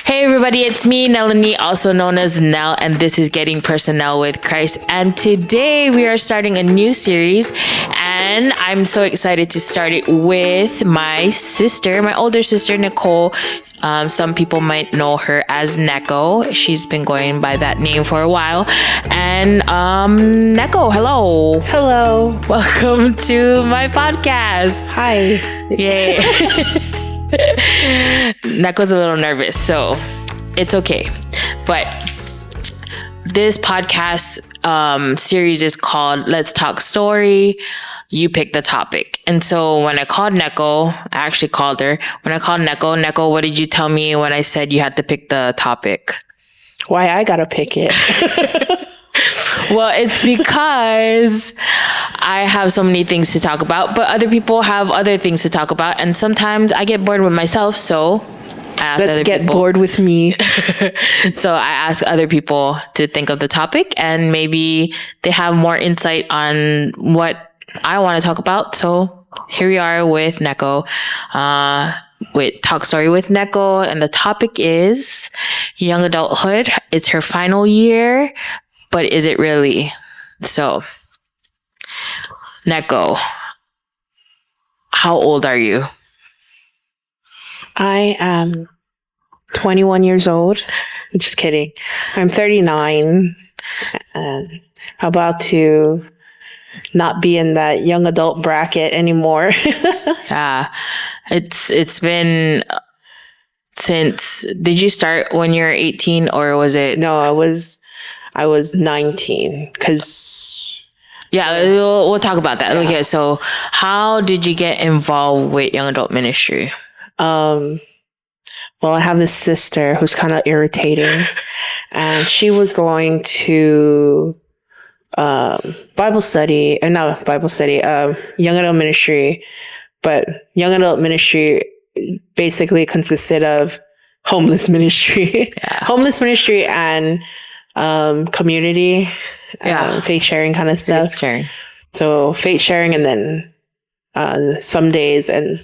Hey everybody, it's me, Nelanie, also known as Nell, and this is Getting PersoNell with Christ. And today we are starting a new series, and I'm so excited to start it with my sister, my older sister, Nicole. Some people might know her as Neko. She's been going by that name for a while. And Neko, hello. Hello. Welcome to my podcast. Hi. Yay. Neko's a little nervous, so it's okay. But this podcast series is called Let's Talk Story. You pick the topic. And so when I called Neko, I actually called her. When I called Neko, what did you tell me when I said you had to pick the topic? Why I gotta pick it? Well, it's because I have so many things to talk about, but other people have other things to talk about. And sometimes I get bored with myself, so I ask Let's other get people. bored with me. So I ask other people to think of the topic, and maybe they have more insight on what I want to talk about. So here we are with Neko, with Talk Story with Neko, and the topic is young adulthood. It's her final year, but is it really? So, Neko, how old are you? I am 21 years old. I'm just kidding. I'm 39 and I'm about to not be in that young adult bracket anymore. Yeah, it's been since. Did you start when you were 18, or was it? No, I was 19 because Yeah, we'll talk about that. Yeah. Okay, so how did you get involved with young adult ministry? well, I have this sister who's kind of irritating, and she was going to Bible study, young adult ministry, but young adult ministry basically consisted of homeless ministry, homeless ministry and community, faith sharing kind of stuff. Faith sharing. So faith sharing, and then some days, and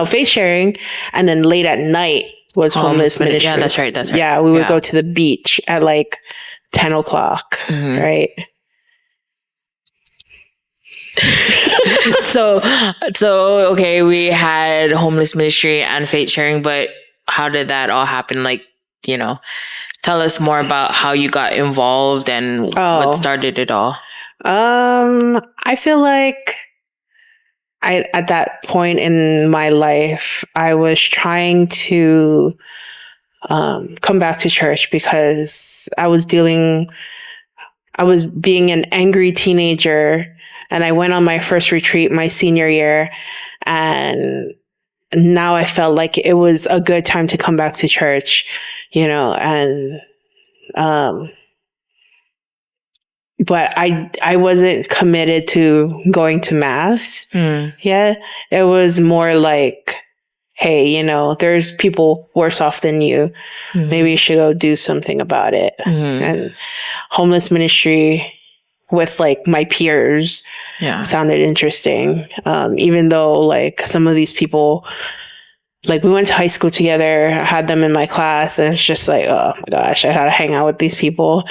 faith sharing, and then late at night was homeless ministry. Yeah, that's right. Yeah, we would go to the beach at like 10 o'clock, right? So okay, we had homeless ministry and faith sharing, but how did that all happen? Like, tell us more about how you got involved and what started it all. I feel like at that point in my life, I was trying to come back to church because I was being an angry teenager, and I went on my first retreat my senior year, and now I felt like it was a good time to come back to church, and but I wasn't committed to going to mass yet. It was more like, hey, there's people worse off than you. Maybe you should go do something about it. And homeless ministry with like my peers sounded interesting. Even though like some of these people, like we went to high school together, I had them in my class, and it's just like, oh my gosh, I had to hang out with these people.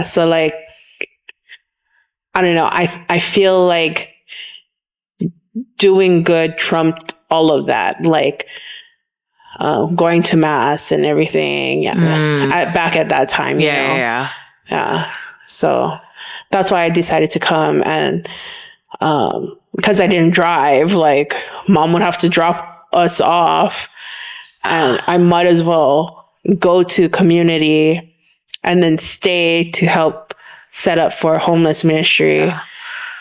So like, I don't know. I feel like doing good trumped all of that, like going to mass and everything. Back at that time, Yeah. So that's why I decided to come, and because I didn't drive, like mom would have to drop us off, and I might as well go to community and then stay to help set up for homeless ministry.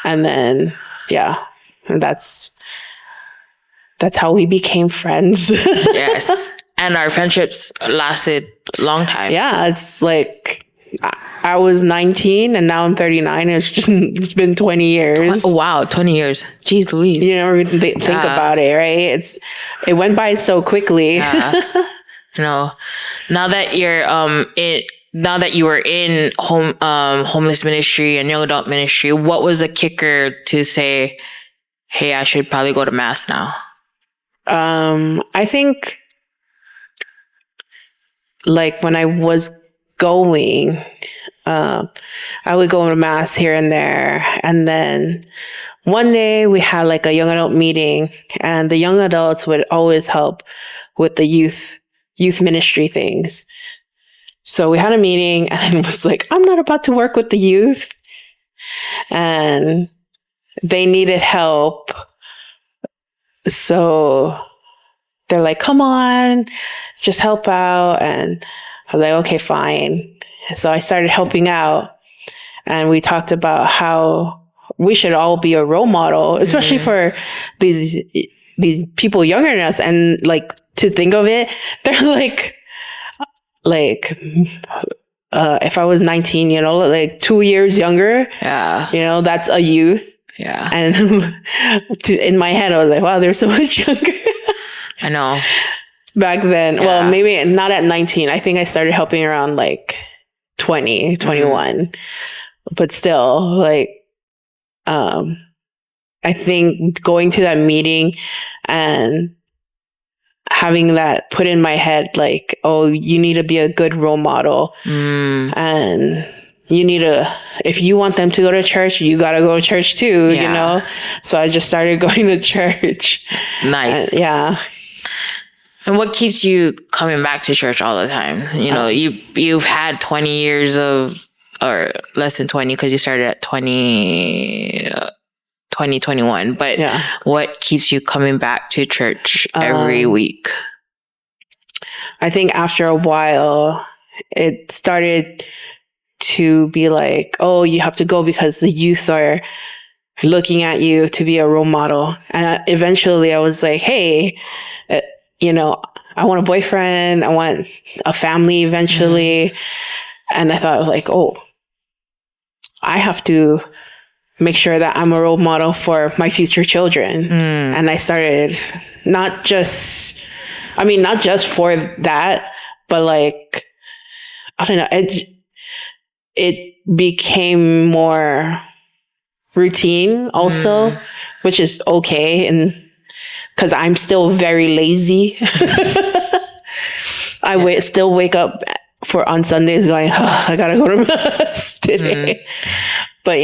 And then, and that's how we became friends. Yes. And our friendships lasted a long time. Yeah. It's like, I was 19 and now I'm 39. It's been 20 years. Oh, wow. 20 years. Jeez Louise. You never even think about it, right? It went by so quickly. Now that you're now that you were in homeless ministry and young adult ministry, what was the kicker to say, hey, I should probably go to mass now? I think like when I was going, I would go to mass here and there. And then one day we had like a young adult meeting, and the young adults would always help with the youth ministry things. So we had a meeting, and it was like, I'm not about to work with the youth. And they needed help. So they're like, come on, just help out. And I was like, okay, fine. So I started helping out, and we talked about how we should all be a role model, especially for these people younger than us. And like, to think of it, they're like, if I was 19, like 2 years younger, that's a youth. Yeah. And in my head, I was like, wow, they're so much younger. I know. Back then. Yeah. Well, maybe not at 19. I think I started helping around like 20, 21. But still, like, I think going to that meeting and having that put in my head, like, oh, you need to be a good role model. And you need to, if you want them to go to church, you got to go to church too, So I just started going to church. Nice. Yeah. And what keeps you coming back to church all the time? You've had 20 years of, or less than 20, because you started at 2021. But what keeps you coming back to church every week? I think after a while, it started to be like, oh, you have to go because the youth are looking at you to be a role model. And eventually I was like, hey, I want a boyfriend. I want a family eventually. And I thought like, oh, I have to make sure that I'm a role model for my future children. And I started not just for that, but like, I don't know, it became more routine also, which is okay. And because I'm still very lazy. I still wake up on Sundays going, oh, I gotta go to mass today. But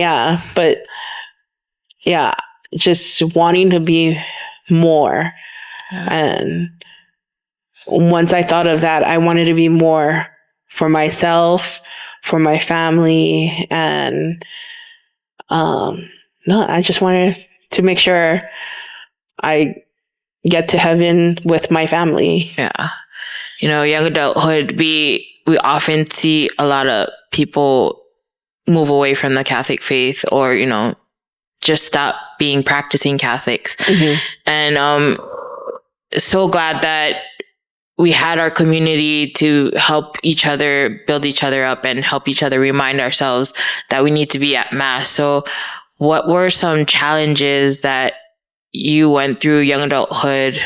just wanting to be more. And once I thought of that, I wanted to be more for myself, for my family. And I just wanted to make sure I get to heaven with my family. Yeah. Young adulthood, we often see a lot of people move away from the Catholic faith, or, just stop being practicing Catholics. And so glad that we had our community to help each other, build each other up, and help each other remind ourselves that we need to be at mass. So what were some challenges that you went through young adulthood,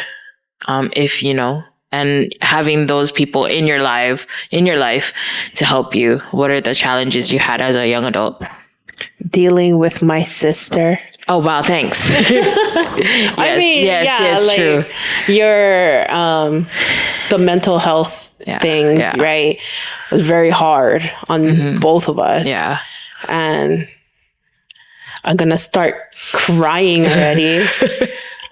and having those people in your life to help you? What are the challenges you had as a young adult? Dealing with my sister. Oh, wow. Thanks. Yes, like true. Your, the mental health things, right? Was very hard on both of us. Yeah. And I'm going to start crying already.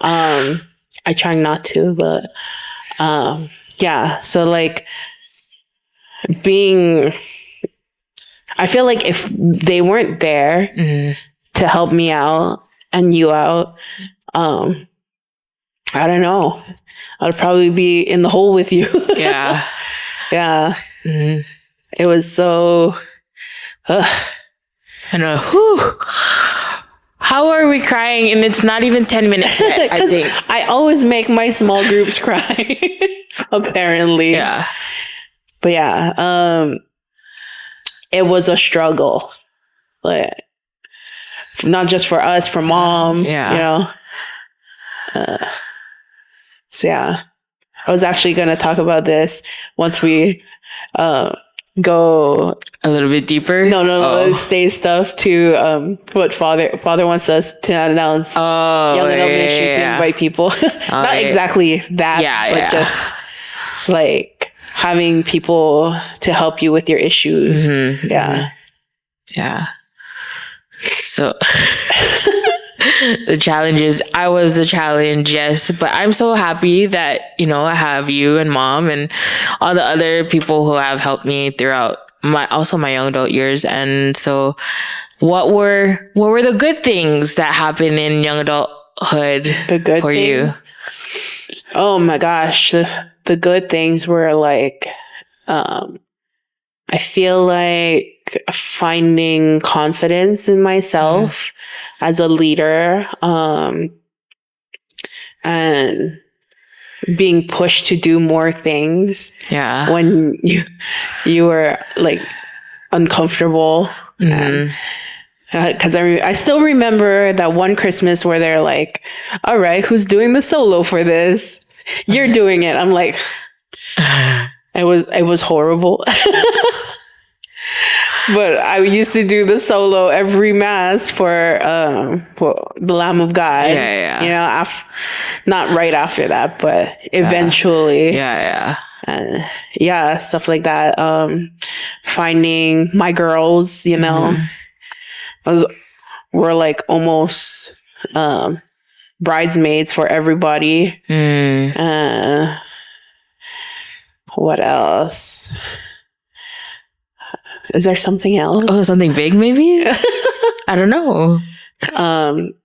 I try not to, but, so like I feel like if they weren't there to help me out and you out, I don't know. I'd probably be in the hole with you. Yeah. Yeah. It was so, I know. Whew. How are we crying? And it's not even 10 minutes yet, I think. I always make my small groups cry, apparently. Yeah. But it was a struggle. Like, not just for us, for mom, so I was actually going to talk about this once we go a little bit deeper. No, stay stuff to what father wants us to announce. Young adult ministry to invite people. Not exactly that, but just like having people to help you with your issues. Yeah. So the challenges, I was the challenge, yes, but I'm so happy that, I have you and mom and all the other people who have helped me throughout my young adult years. And so what were the good things that happened in young adulthood for you? Oh my gosh. The good things were like, I feel like finding confidence in myself as a leader, and being pushed to do more things. Yeah. When you were like uncomfortable. Because I still remember that one Christmas where they're like, all right, who's doing the solo for this? You're doing it. I'm like, it was horrible. But I used to do the solo every mass for the Lamb of God. Yeah. Not right after that, but eventually. Yeah. Stuff like that. Finding my girls, we're like almost bridesmaids for everybody. What else? Is there something else? Oh, something big maybe? I don't know.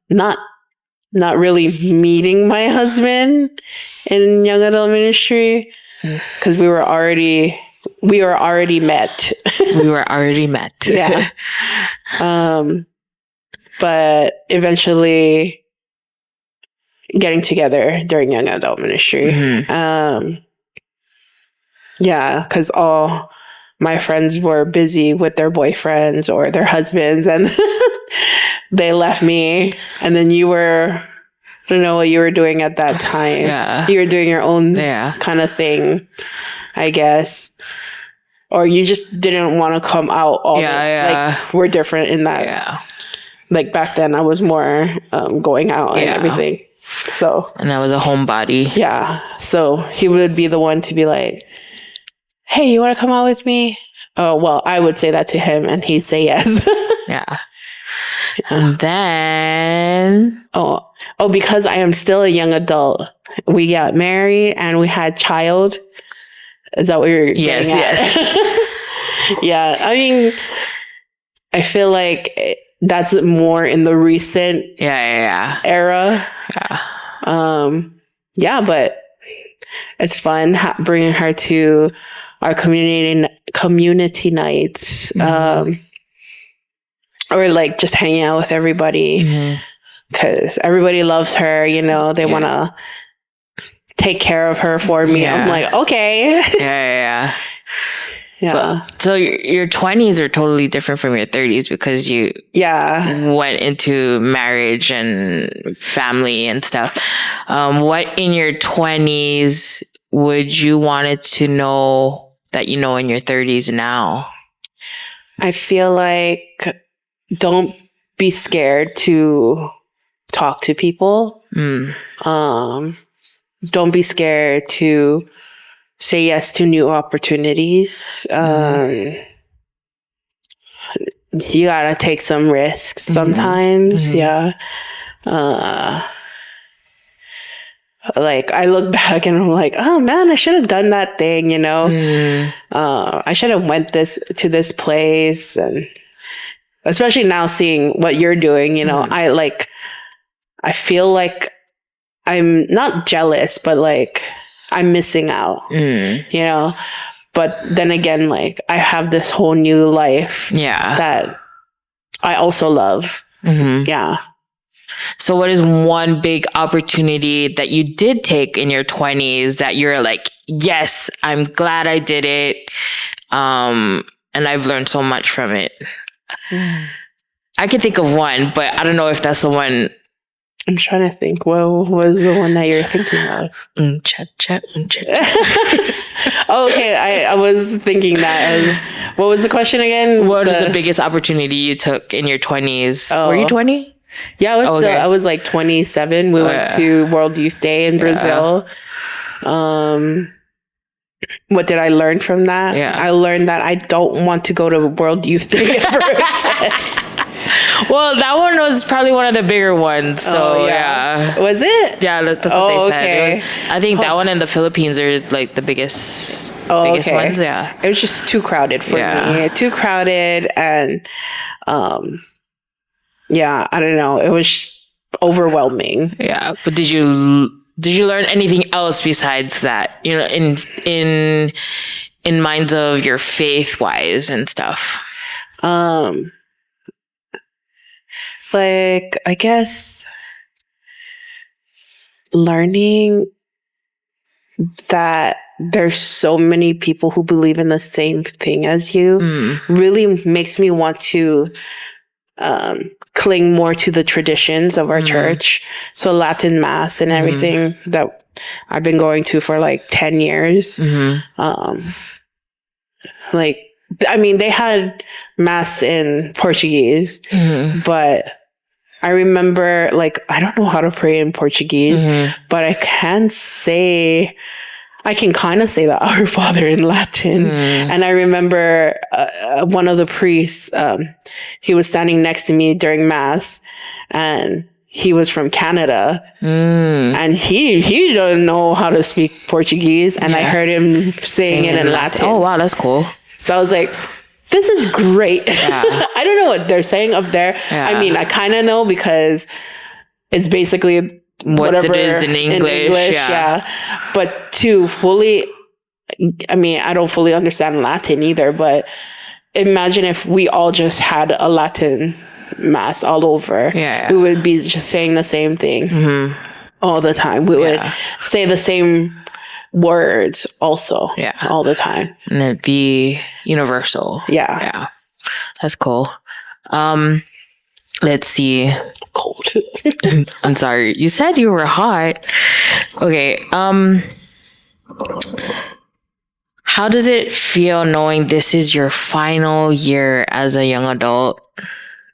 Not really meeting my husband in young adult ministry because we were already met. We were already met. Yeah. But eventually getting together during young adult ministry. Because all my friends were busy with their boyfriends or their husbands and they left me. And then I don't know what you were doing at that time. Yeah. You were doing your own kind of thing, I guess. Or you just didn't want to come out all like we're different in that. Yeah. Like back then I was more going out and everything. So and I was a homebody. Yeah. So he would be the one to be like, hey, you want to come out with me? Oh, well, I would say that to him and he'd say yes. Yeah. And then... Oh, because I am still a young adult. We got married and we had child. Is that what you're getting at? Yes. Yeah. I mean, I feel like that's more in the recent era. Yeah. But it's fun bringing her to our community nights, or like just hanging out with everybody because everybody loves her. They want to take care of her for me. I'm like, okay. Yeah. So your 20s are totally different from your 30s because you went into marriage and family and stuff. What in your 20s would you wanted to know that you know in your 30s now? I feel like don't be scared to talk to people. Don't be scared to say yes to new opportunities. You gotta take some risks sometimes. Like I look back and I'm like, oh man, I should have done that thing, I should have went to this place. And especially now seeing what you're doing, I feel like I'm not jealous, but like I'm missing out, but then again, like I have this whole new life that I also love. Yeah. So what is one big opportunity that you did take in your 20s that you're like, yes, I'm glad I did it. And I've learned so much from it. I can think of one, but I don't know if that's the one I'm trying to think. What was the one that you're thinking of? Oh, okay. I was thinking that. What was the question again? What is the biggest opportunity you took in your 20s? Oh. Were you 20? Yeah, I was like 27. We went to World Youth Day in Brazil. What did I learn from that? Yeah. I learned that I don't want to go to World Youth Day ever again. Well, that one was probably one of the bigger ones. So, yeah. Was it? Yeah, that's what they said. Okay. I think that one in the Philippines are like the biggest ones. Yeah. It was just too crowded for me. Too crowded. And, I don't know. It was overwhelming. Yeah. But did you learn anything else besides that? You know, in minds of your faith wise and stuff? Like, I guess learning that there's so many people who believe in the same thing as you really makes me want to cling more to the traditions of our church. So Latin Mass and everything that I've been going to for like 10 years. Like, I mean, they had Mass in Portuguese, but I remember, like, I don't know how to pray in Portuguese, but I can kind of say the Our Father in Latin. And I remember one of the priests, he was standing next to me during Mass, and he was from Canada, and he didn't know how to speak Portuguese, and I heard him saying it in Latin. Oh, wow, that's cool. So I was like, this is great. Yeah. I don't know what they're saying up there. Yeah. I mean, I kind of know because it's basically what it is in English. Yeah. But to fully, I mean, I don't fully understand Latin either, but imagine if we all just had a Latin Mass all over. Yeah. We would be just saying the same thing all the time. We would say the same words also all the time, and it'd be universal. Yeah, that's cool. Let's see. Cold. I'm sorry, you said you were hot. Okay. How does it feel knowing this is your final year as a young adult?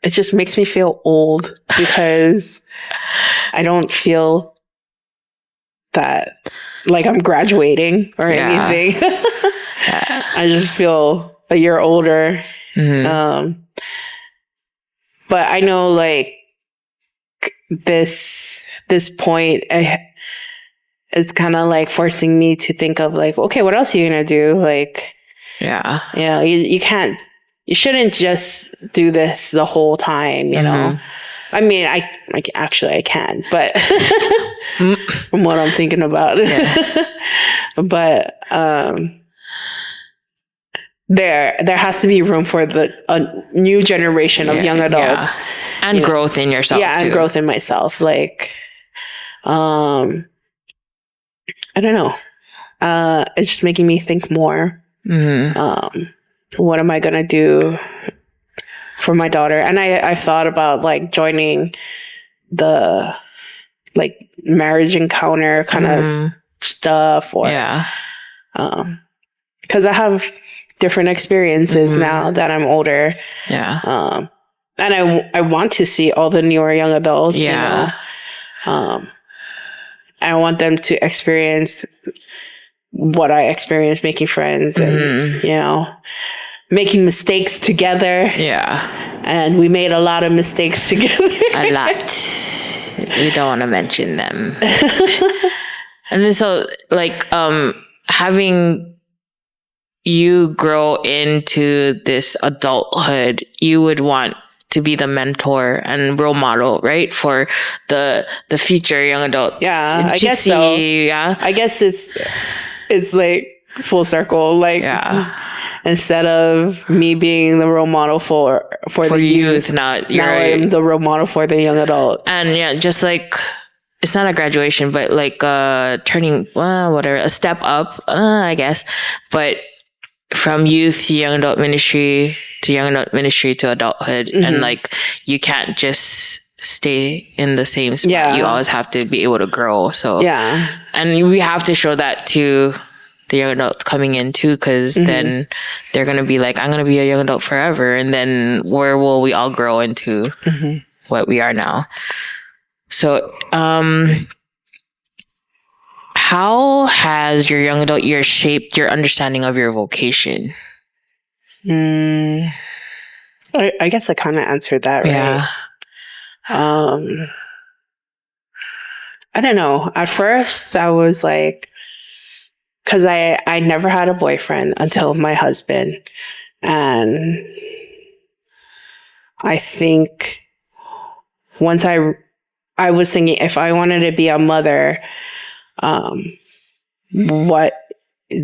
It just makes me feel old because I don't feel that like I'm graduating or anything. I just feel a year older. But I know, like, this point, it's kind of like forcing me to think of, like, okay, what else are you gonna do? Like, you shouldn't just do this the whole time, you know? I mean, I can, but from what I'm thinking about. But there has to be room for a new generation of young adults. And growth in yourself, too. And growth in myself. Like, I don't know. It's just making me think more. What am I going to do for my daughter? And I thought about, like, joining the, like, marriage encounter kind of stuff, or because I have different experiences now that I'm older. And I want to see all the newer young adults. You know? I want them to experience what I experienced making friends and, you know, making mistakes together. And we made a lot of mistakes together. A lot. We don't want to mention them. And so, like, having you grow into this adulthood, you would want to be the mentor and role model, right? For the future young adults. Yeah, I guess so. Yeah. I guess it's like full circle. Like, instead of me being the role model for the youth, now I'm the role model for the young adults. And just like, it's not a graduation, but like turning, a step up, I guess. But from youth to young adult ministry to adulthood. And like, you can't just stay in the same spot. Yeah. You always have to be able to grow. So yeah. And we have to show that to the young adults coming in too, because then they're going to be like, I'm going to be a young adult forever. And then where will we all grow into what we are now? So, how has your young adult years shaped your understanding of your vocation? I guess I kind of answered that, right? Yeah. I don't know. At first, I was like, because I never had a boyfriend until my husband. And I think once I was thinking, if I wanted to be a mother, what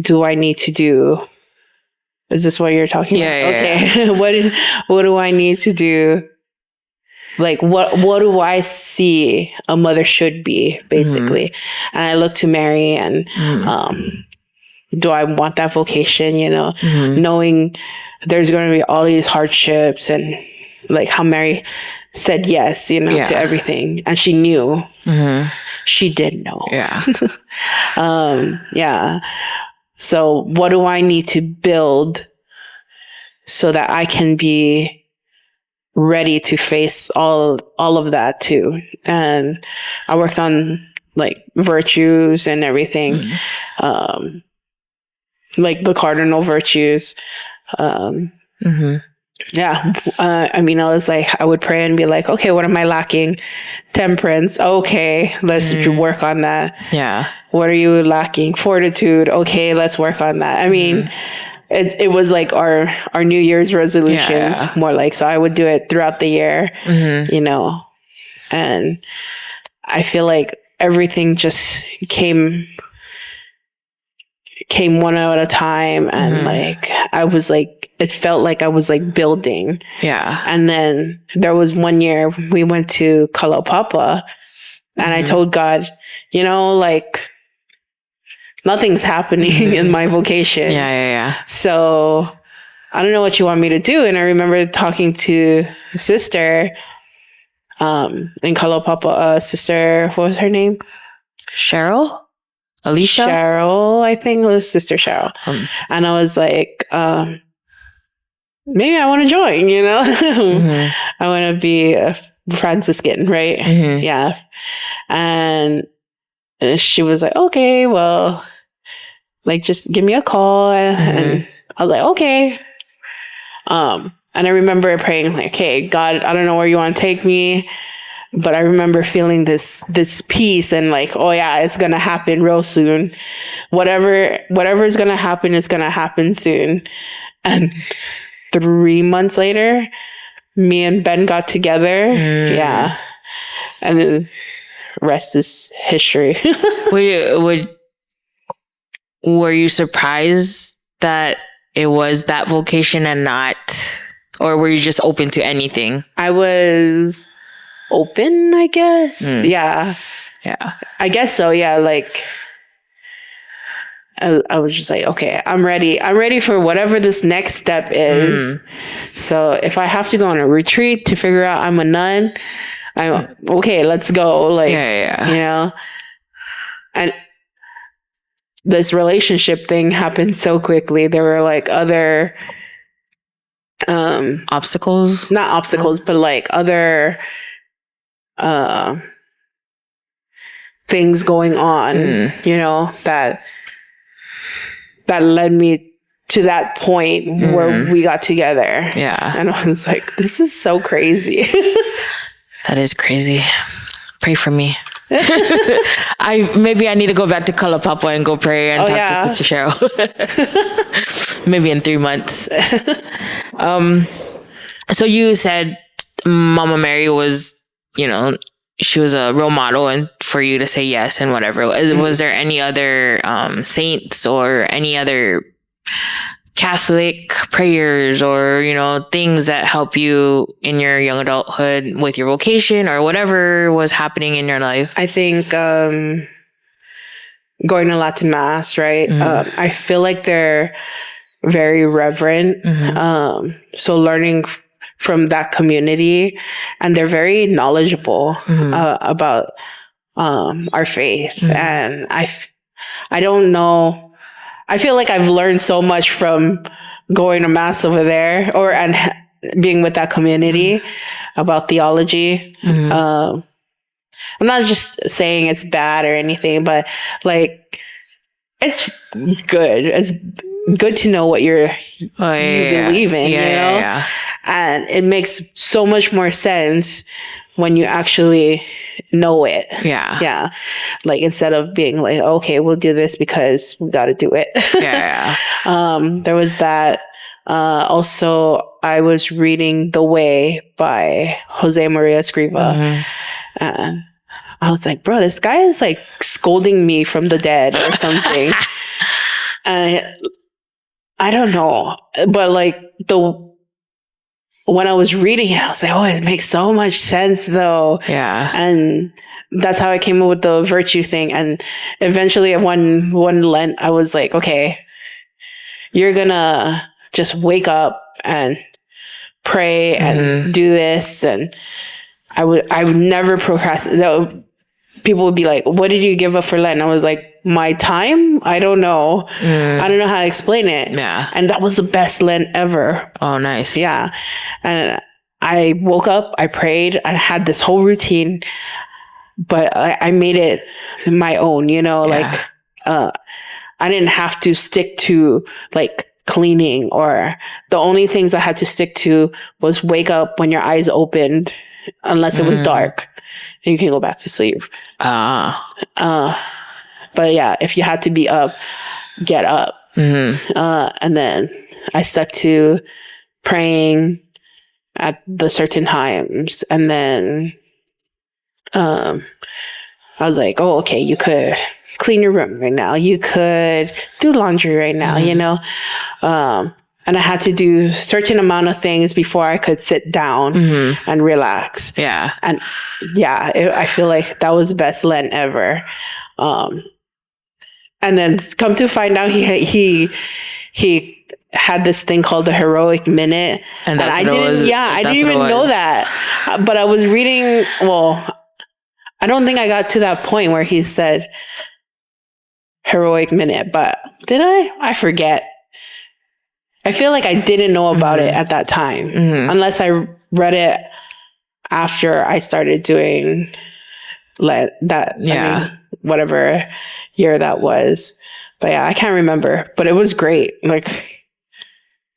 do I need to do? Is this what you're talking about? Okay. Yeah. What do I need to do? Like, what do I see a mother should be, basically? And I look to Mary and, do I want that vocation, knowing there's going to be all these hardships, and like how Mary said yes, to everything. And she knew. She did know. Yeah. Yeah. So what do I need to build so that I can be ready to face all of that too? And I worked on like virtues and everything. Like the cardinal virtues. Yeah. I was like, I would pray and be like, okay, what am I lacking? Temperance. Okay, let's work on that. Yeah. What are you lacking? Fortitude. Okay, let's work on that. I mean, it was like our New Year's resolutions, more like, so I would do it throughout the year, and I feel like everything just came one at a time, and like I was like, it felt like I was like building. Yeah. And then there was one year we went to Kalopapa, and I told God, like nothing's happening in my vocation. Yeah. So I don't know what you want me to do. And I remember talking to a sister in Kalopapa, sister, what was her name? Cheryl? Alicia? Cheryl, I think it was Sister Cheryl. And I was like, maybe I want to join, I want to be a Franciscan, right? Yeah. And she was like, okay, well, like, just give me a call. And I was like, okay. And I remember praying like, okay, God, I don't know where you want to take me, but I remember feeling this peace and like, oh yeah, it's going to happen real soon. Whatever is going to happen is going to happen soon. And 3 months later, me and Ben got together. Yeah. And the rest is history. Were you surprised that it was that vocation and not, or were you just open to anything? I was open, I guess. Yeah. I guess so. Yeah. Like I was just like, okay, I'm ready. I'm ready for whatever this next step is. So if I have to go on a retreat to figure out I'm a nun, I'm okay, let's go. Like, and this relationship thing happened so quickly. There were like other obstacles, not obstacles, but like other things going on, that led me to that point where we got together. Yeah. And I was like, this is so crazy. That is crazy. Pray for me. Maybe I need to go back to Kalapapa and go pray and talk to Sister Cheryl. Maybe in 3 months. So you said Mama Mary was, she was a role model and for you to say yes and whatever. Was there any other saints or any other Catholic prayers or, things that help you in your young adulthood with your vocation or whatever was happening in your life? I think going a lot to Mass, right? I feel like they're very reverent. So learning from that community, and they're very knowledgeable about our faith. And I don't know. I feel like I've learned so much from going to mass over there and being with that community about theology. I'm not just saying it's bad or anything, but like it's good. It's good to know what you believe in, you know? Yeah. And it makes so much more sense when you actually know it. Yeah. Yeah. Like instead of being like, okay, we'll do this because we got to do it. Yeah. There was that. Also, I was reading The Way by Jose Maria Escriva. And I was like, bro, this guy is like scolding me from the dead or something. And I don't know. But like when I was reading it, I was like, oh, it makes so much sense though. Yeah. And that's how I came up with the virtue thing. And eventually at one Lent, I was like, okay, you're gonna just wake up and pray and do this. And I would never procrastinate. People would be like, what did you give up for Lent? And I was like, my time? I don't know. I don't know how to explain it. Yeah. And that was the best Lent ever. Oh, nice. Yeah. And I woke up, I prayed, I had this whole routine, but I made it my own, you know, like, I didn't have to stick to like cleaning, or the only things I had to stick to was wake up when your eyes opened, unless it was dark. And you can go back to sleep. But yeah, if you had to be up, get up. And then I stuck to praying at the certain times. And then I was like, oh, okay, you could clean your room right now. You could do laundry right now, you know? And I had to do certain amount of things before I could sit down and relax. Yeah. And yeah, I feel like that was the best Lent ever. And then come to find out he had this thing called the heroic minute. And I didn't even know that. But I was reading, I don't think I got to that point where he said heroic minute, but did I? I forget. I feel like I didn't know about it at that time, unless I read it after I started doing that. Yeah. I mean, whatever year that was. But yeah, I can't remember, but it was great. Like,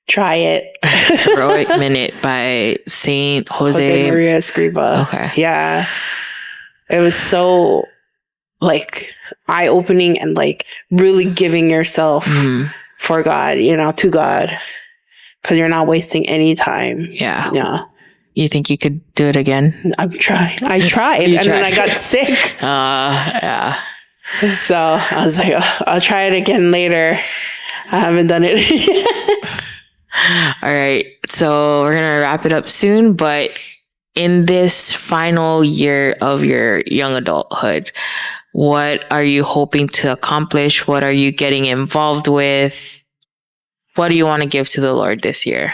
try it. Heroic Minute by Saint Jose Maria Escriva. Okay. Yeah. It was so like eye-opening and like really giving yourself for God, you know, to God, because you're not wasting any time. Yeah. Yeah. You think you could do it again? I'm trying. I tried, and then I got sick. Yeah. So I was like, I'll try it again later. I haven't done it yet. All right. So we're gonna wrap it up soon, but in this final year of your young adulthood, what are you hoping to accomplish? What are you getting involved with? What do you want to give to the Lord this year?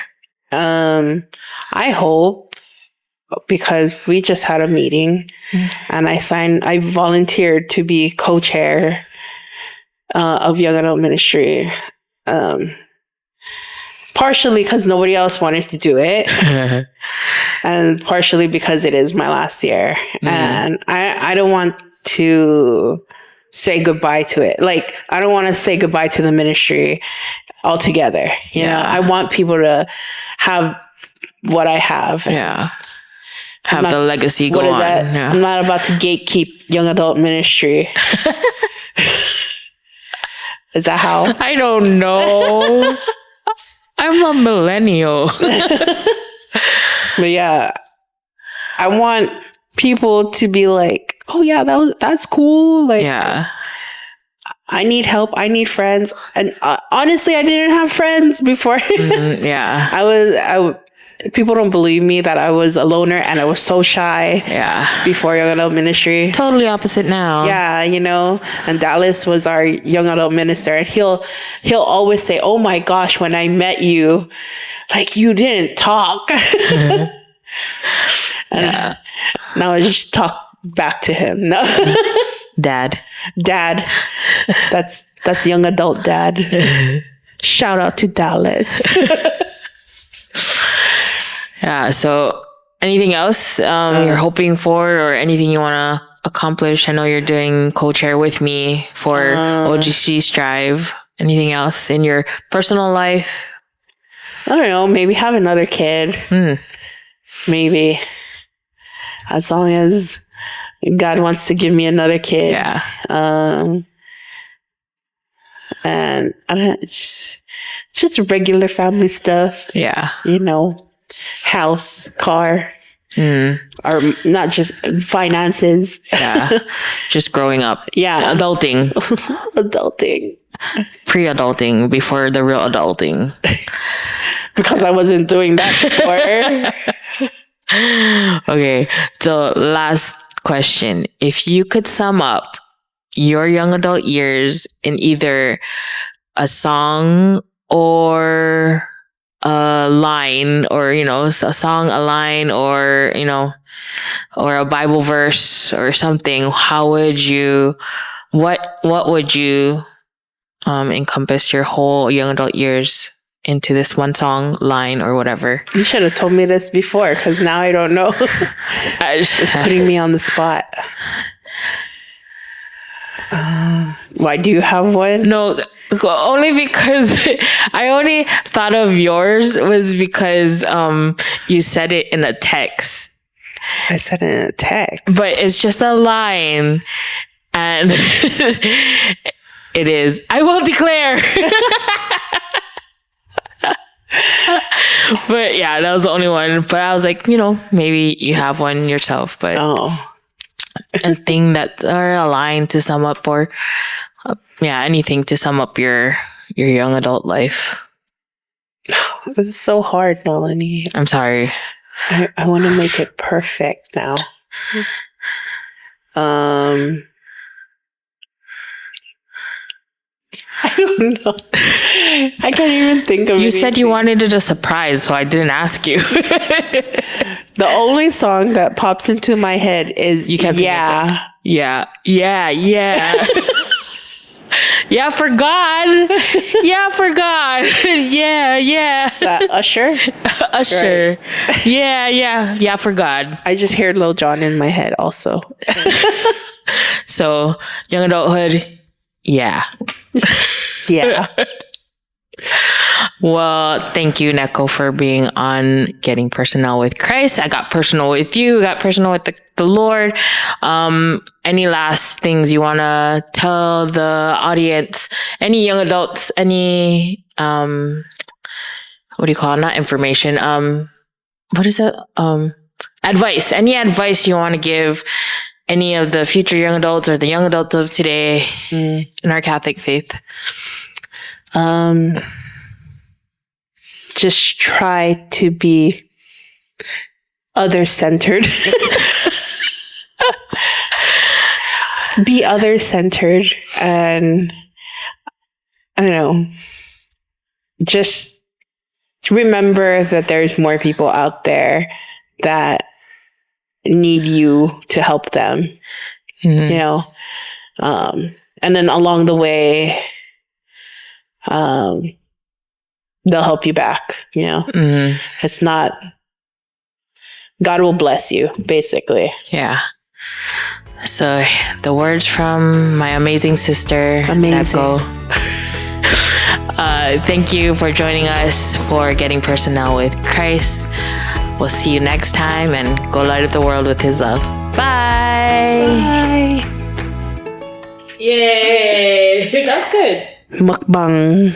I hope, because we just had a meeting and I volunteered to be co-chair of young adult ministry. Partially because nobody else wanted to do it. And partially because it is my last year. And I don't want to say goodbye to it. Like, I don't want to say goodbye to the ministry altogether. You know, I want people to have what I have. Yeah. Have the legacy go on. Yeah. I'm not about to gatekeep young adult ministry. Is that how? I don't know. I'm a millennial. But yeah, I want people to be like, oh yeah, that's cool. Like, yeah, I need help. I need friends. And honestly, I didn't have friends before. Yeah, people don't believe me that I was a loner and I was so shy. Yeah. Before young adult ministry. Totally opposite now. Yeah, and Dallas was our young adult minister, and he'll always say, "Oh my gosh, when I met you, like you didn't talk." And now I just talk back to him. No. Dad. That's young adult dad. Shout out to Dallas. Yeah. So anything else you're hoping for, or anything you want to accomplish? I know you're doing co-chair with me for OGC Strive. Anything else in your personal life? I don't know. Maybe have another kid. Maybe. As long as God wants to give me another kid. Yeah. And I don't just regular family stuff. Yeah. House, car, or not just finances. Yeah. Just growing up. Yeah. Adulting. Pre-adulting before the real adulting. Because I wasn't doing that before. Okay. So last question. If you could sum up your young adult years in either a song or a line, or a song, a line, or or a Bible verse or something, how would you what would you encompass your whole young adult years into this one song, line, or whatever? You should have told me this before, because now I don't know. It's putting me on the spot. Why, do you have one? No, only because I only thought of yours was because you said it in a text. I said it in a text. But it's just a line. And it is, I will declare. But yeah, that was the only one. But I was like, maybe you have one yourself. But a thing that, or a line to sum up, or anything to sum up your young adult life. This is so hard, Melanie. I'm sorry. I want to make it perfect now. I don't know. I can't even think of it. You said you wanted it a surprise, so I didn't ask you. The only song that pops into my head is Yeah. Yeah. Yeah, for God. Yeah, for God. Yeah. Usher? Usher. Right. Yeah, for God. I just heard Lil Jon in my head also. So, young adulthood, yeah. Yeah. Well, thank you, Nicole, for being on Getting PersoNell with Christ. I got personal with you. Got personal with the Lord. Any last things you want to tell the audience? Any young adults? Any what do you call it? Not information. What is it? Advice. Any advice you want to give any of the future young adults or the young adults of today in our Catholic faith? Just try to be other-centered. Be other-centered, and I don't know, just remember that there's more people out there that need you to help them, and then along the way, they'll help you back, It's not, God will bless you, basically. Yeah. So the words from my amazing sister, Nicole. Thank you for joining us for Getting PersoNell with Christ. We'll see you next time, and go light up the world with his love. Bye. Bye. Yay. That's good. Mukbang.